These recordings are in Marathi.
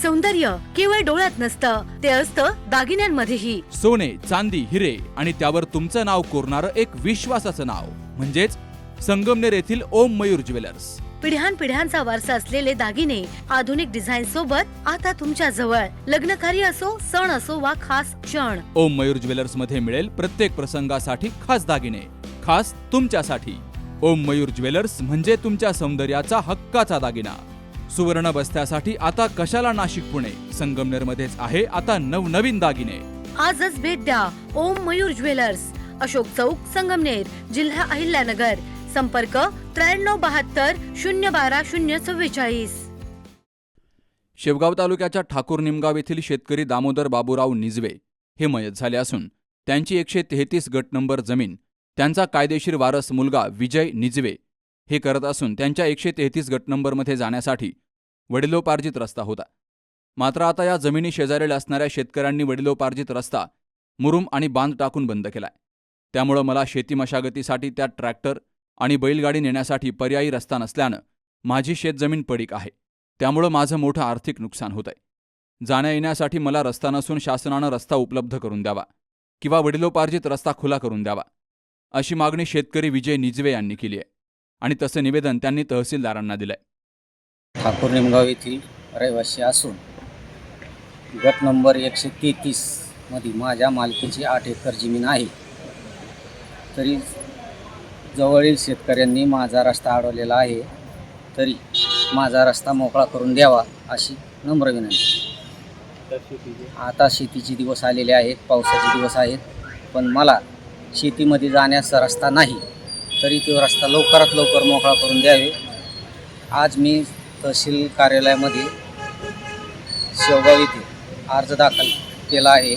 सौंदर्य केवळ डोळ्यात नसतं, ते असतं दागिन्यांमध्येही. सोने, चांदी, हिरे आणि त्यावर तुमचं नाव कोरणारं एक विश्वासाचं नाव म्हणजेच संगमनेर येथील ओम मयूर ज्वेलर्स. पिढ्यानपिढ्यांचा वारसा असलेले दागिने आधुनिक डिझाईन सोबत आता तुमच्या जवळ. लग्नकार्य असो, सण असो वा खास क्षण, ओम मयूर ज्वेलर्स मध्ये मिळेल प्रत्येक प्रसंगासाठी खास दागिने, खास तुमच्यासाठी. ओम मयूर ज्वेलर्स म्हणजे तुमच्या सौंदर्याचा हक्काचा दागिना. सुवर्ण बस्त्यासाठी आता कशाला नाशिक पुणे, संगमनेर मध्येच आहे आता नवनवीन दागिने. आजच भेट द्या ओम मयूर ज्वेलर्स, अशोक चौक, संगमनेर, जिल्हा अहिल्यानगर. संपर्क 9372 012 044. शेवगाव तालुक्याच्या ठाकूर निमगाव येथील शेतकरी दामोदर बाबूराव निजवे हे मयत झाले असून त्यांची 133 गट नंबर जमीन त्यांचा कायदेशीर वारस मुलगा विजय निजवे हे करत असून त्यांच्या 133 गट नंबरमध्ये जाण्यासाठी वडिलोपार्जित रस्ता होता. मात्र आता या जमिनी शेजारील असणाऱ्या शेतकऱ्यांनी वडिलोपार्जित रस्ता मुरुम आणि बांध टाकून बंद केलाय. त्यामुळं मला शेती मशागतीसाठी त्या ट्रॅक्टर आणि बैलगाडी नेण्यासाठी पर्यायी रस्ता नसल्यानं माझी शेतजमीन पडीक आहे. त्यामुळं माझं मोठं आर्थिक नुकसान होत आहे. जाण्या येण्यासाठी मला रस्ता नसून शासनानं रस्ता उपलब्ध करून द्यावा किंवा वडिलोपार्जित रस्ता खुला करून द्यावा अशी मागणी शेतकरी विजय निजवे यांनी केली आहे आणि तसं निवेदन त्यांनी तहसीलदारांना दिलंय. ठाकूर निमगाव येथील रहिवासी असून गट नंबर 133 मध्ये माझ्या मालकीची 8 एकर जमीन आहे. तरी जवळील शेतकऱ्यांनी माझा रस्ता अडवलेला आहे, तरी माझा रस्ता मोकळा करून द्यावा अशी नम्र विनंती. आता शेतीचे दिवस आलेले आहेत, पावसाचे दिवस आहेत, पण मला शेतीमध्ये जाण्याचा रस्ता नाही, तरी तो रस्ता लवकरात लवकर मोकळा करून द्यावे. आज मी तहसील कार्यालयामध्ये शेवगाव येथे अर्ज दाखल केला आहे.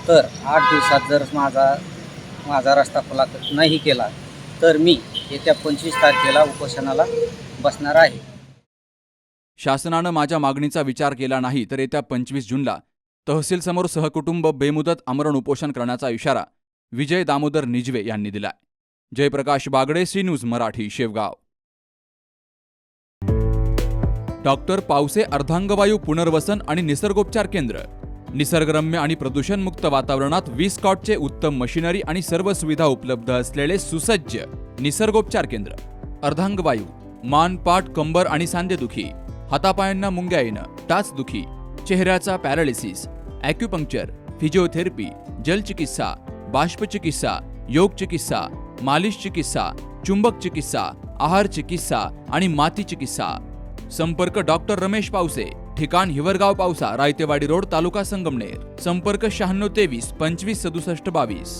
तर 8 दिवसात जर माझा रस्ता खुला नाही केला तर मी येत्या 25 तारखेला उपोषणाला बसणार आहे. शासनानं माझ्या मागणीचा विचार केला नाही तर येत्या 25 जूनला तहसीलसमोर सहकुटुंब बेमुदत आमरण उपोषण करण्याचा इशारा विजय दामोदर निजवे यांनी दिलाय. Jayprakash Bagde, C news Marathi, Shevgaon. Doctor Pawase अर्धांगवायू पुनर्वसन आणि निसर्गोपचार केंद्र. निसर्गरम्य आणि प्रदूषणमुक्त वातावरणात 20 कॉटचे उत्तम मशिनरी आणि सर्व सुविधा उपलब्ध असलेले सुसज्ज निसर्गोपचार केंद्र. अर्धांगवायू, मान, पाठ, कंबर आणि सांधेदुखी, हातापायांना मुंग्या येणं, टाचदुखी, चेहऱ्याचा पॅरालिसिस, ॲक्युपंक्चर, फिजिओथेरपी, जलचिकित्सा, बाष्पचिकित्सा, योग चिकित्सा, मालिश चिकित्सा, चुंबक चिकित्सा, आहार चिकित्सा आणि माती चिकित्सा. संपर्क डॉक्टर रमेश पावसे, ठिकाण हिवरगाव पावसा, रायतेवाडी रोड, तालुका संगमनेर. संपर्क 9623 25 67 22.